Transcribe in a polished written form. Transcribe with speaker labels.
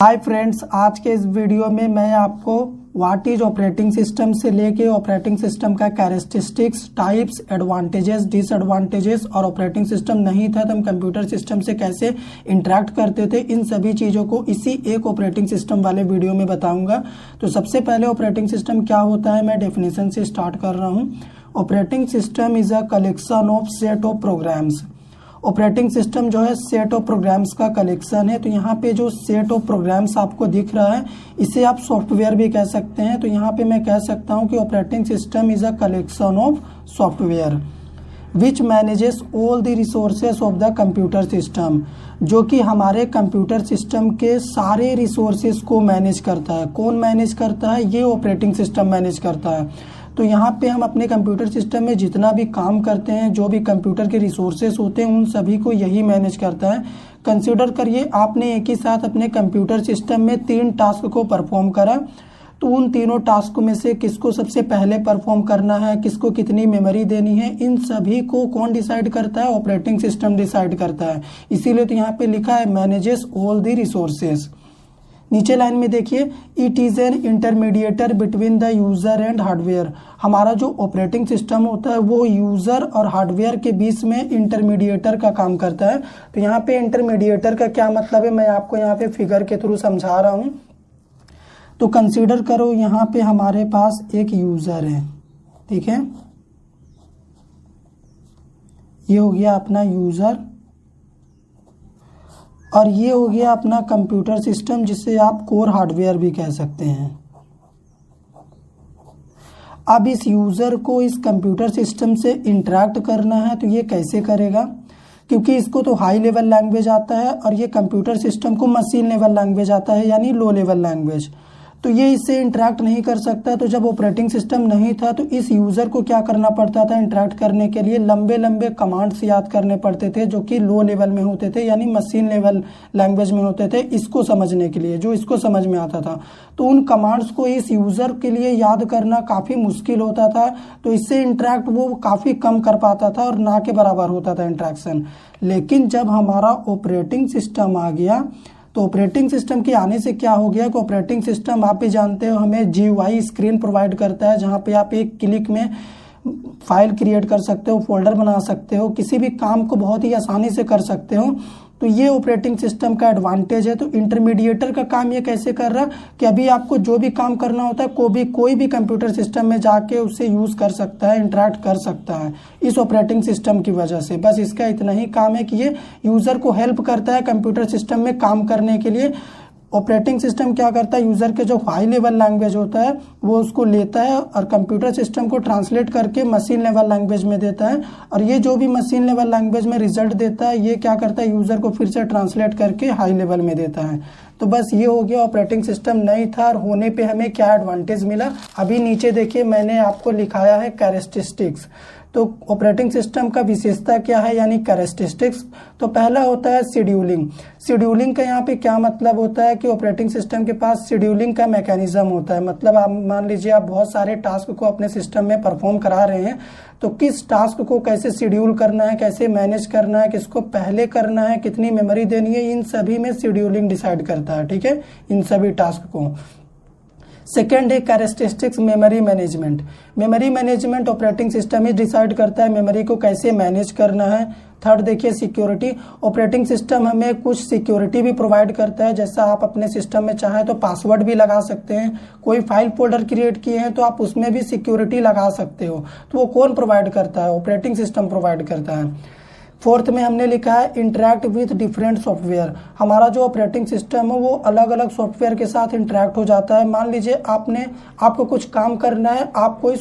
Speaker 1: Hi friends, आज के इस वीडियो में मैं आपको व्हाट इज ऑपरेटिंग सिस्टम से लेके ऑपरेटिंग सिस्टम का कैरेक्टरिस्टिक्स, टाइप्स, एडवांटेजेस, डिसएडवांटेजेस और ऑपरेटिंग सिस्टम नहीं था तो हम कंप्यूटर सिस्टम से कैसे इंटरेक्ट करते थे, इन सभी चीज़ों को इसी एक ऑपरेटिंग सिस्टम वाले वीडियो में बताऊंगा। तो सबसे पहले ऑपरेटिंग सिस्टम क्या होता है, मैं डेफिनेशन से स्टार्ट कर रहा हूँ। Operating system is a collection of set of programs. Operating system जो है सेट ऑफ प्रोग्राम्स का कलेक्शन है। तो यहाँ पे जो सेट ऑफ प्रोग्राम्स आपको दिख रहा है इसे आप सॉफ्टवेयर भी कह सकते हैं। तो यहाँ पे मैं कह सकता हूँ कि operating system is a collection of software which manages all the resources of the computer system, जो कि हमारे कंप्यूटर सिस्टम के सारे रिसोर्सेस को मैनेज करता है। कौन मैनेज करता है? ये ऑपरेटिंग सिस्टम मैनेज करता है। तो यहाँ पे हम अपने कंप्यूटर सिस्टम में जितना भी काम करते हैं, जो भी कंप्यूटर के रिसोर्सेस होते हैं, उन सभी को यही मैनेज करता है। कंसिडर करिए आपने एक ही साथ अपने कंप्यूटर सिस्टम में 3 टास्क को परफॉर्म करा, तो उन तीनों टास्क में से किसको सबसे पहले परफॉर्म करना है, किसको कितनी मेमोरी देनी है, इन सभी को कौन डिसाइड करता है? ऑपरेटिंग सिस्टम डिसाइड करता है। इसीलिए तो यहाँ पे लिखा है मैनेजेस ऑल द रिसोर्सेस। नीचे लाइन में देखिए, it is an intermediator between the user and hardware. हमारा जो ऑपरेटिंग सिस्टम होता है वो यूजर और हार्डवेयर के बीच में इंटरमीडिएटर का काम करता है। तो यहाँ पे इंटरमीडिएटर का क्या मतलब है, मैं आपको यहाँ पे फिगर के थ्रू समझा रहा हूँ। तो कंसीडर करो यहाँ पे हमारे पास एक यूजर है, ठीक है, ये हो गया अपना यूजर और ये हो गया अपना कंप्यूटर सिस्टम, जिसे आप कोर हार्डवेयर भी कह सकते हैं। अब इस यूजर को इस कंप्यूटर सिस्टम से इंटरेक्ट करना है तो ये कैसे करेगा? क्योंकि इसको तो हाई लेवल लैंग्वेज आता है और ये कंप्यूटर सिस्टम को मशीन लेवल लैंग्वेज आता है, यानी लो लेवल लैंग्वेज। तो ये इससे इंटरेक्ट नहीं कर सकता। तो जब ऑपरेटिंग सिस्टम नहीं था तो इस यूज़र को क्या करना पड़ता था? इंटरेक्ट करने के लिए लंबे लंबे कमांड्स याद करने पड़ते थे, जो कि लो लेवल में होते थे, यानी मशीन लेवल लैंग्वेज में होते थे, इसको समझने के लिए, जो इसको समझ में आता था। तो उन कमांड्स को इस यूज़र के लिए याद करना काफ़ी मुश्किल होता था। तो इससे इंटरेक्ट वो काफ़ी कम कर पाता था और ना के बराबर होता था इंटरेक्शन। लेकिन जब हमारा ऑपरेटिंग सिस्टम आ गया तो ऑपरेटिंग सिस्टम के आने से क्या हो गया कि ऑपरेटिंग सिस्टम आप भी जानते हो हमें GUI स्क्रीन प्रोवाइड करता है, जहां पे आप एक क्लिक में फाइल क्रिएट कर सकते हो, फोल्डर बना सकते हो, किसी भी काम को बहुत ही आसानी से कर सकते हो। तो ये ऑपरेटिंग सिस्टम का एडवांटेज है। तो इंटरमीडिएटर का काम ये कैसे कर रहा कि अभी आपको जो भी काम करना होता है कोई भी कंप्यूटर सिस्टम में जाके उससे यूज़ कर सकता है, इंटरेक्ट कर सकता है इस ऑपरेटिंग सिस्टम की वजह से। बस इसका इतना ही काम है कि ये यूज़र को हेल्प करता है कंप्यूटर सिस्टम में काम करने के लिए। ऑपरेटिंग सिस्टम क्या करता है, यूज़र के जो हाई लेवल लैंग्वेज होता है वो उसको लेता है और कंप्यूटर सिस्टम को ट्रांसलेट करके मशीन लेवल लैंग्वेज में देता है। और ये जो भी मशीन लेवल लैंग्वेज में रिजल्ट देता है ये क्या करता है, यूज़र को फिर से ट्रांसलेट करके हाई लेवल में देता है। तो बस ये हो गया, ऑपरेटिंग सिस्टम नहीं था और होने पे हमें क्या एडवांटेज मिला। अभी नीचे देखिए मैंने आपको लिखाया है कैरेक्टरिस्टिक्स। तो ऑपरेटिंग सिस्टम का विशेषता क्या है, यानी कैरेक्टरिस्टिक्स। तो पहला होता है शेड्यूलिंग। शेड्यूलिंग का यहाँ पे क्या मतलब होता है कि ऑपरेटिंग सिस्टम के पास शेड्यूलिंग का मैकेनिज्म होता है। मतलब आप मान लीजिए आप बहुत सारे टास्क को अपने सिस्टम में परफॉर्म करा रहे हैं, तो किस टास्क को कैसे शेड्यूल करना है, कैसे मैनेज करना है, किसको पहले करना है, कितनी मेमोरी देनी है, इन सभी में शेड्यूलिंग डिसाइड करता है, ठीक है, इन सभी टास्क को। सेकेंड है characteristics memory management. Memory management operating system ही डिसाइड करता है मेमोरी को कैसे मैनेज करना है। थर्ड देखिए सिक्योरिटी। ऑपरेटिंग सिस्टम हमें कुछ सिक्योरिटी भी प्रोवाइड करता है, जैसा आप अपने सिस्टम में चाहे तो पासवर्ड भी लगा सकते हैं। कोई फाइल फोल्डर क्रिएट किए हैं तो आप उसमें भी सिक्योरिटी लगा सकते हो। तो वो कौन प्रोवाइड करता है? ऑपरेटिंग सिस्टम प्रोवाइड करता है। फोर्थ में हमने लिखा है इंटरेक्ट विथ डिफरेंट सॉफ्टवेयर। हमारा जो ऑपरेटिंग सिस्टम है वो अलग अलग सॉफ्टवेयर के साथ इंटरेक्ट हो जाता है। मान लीजिए आपको कुछ काम करना है, आप कोई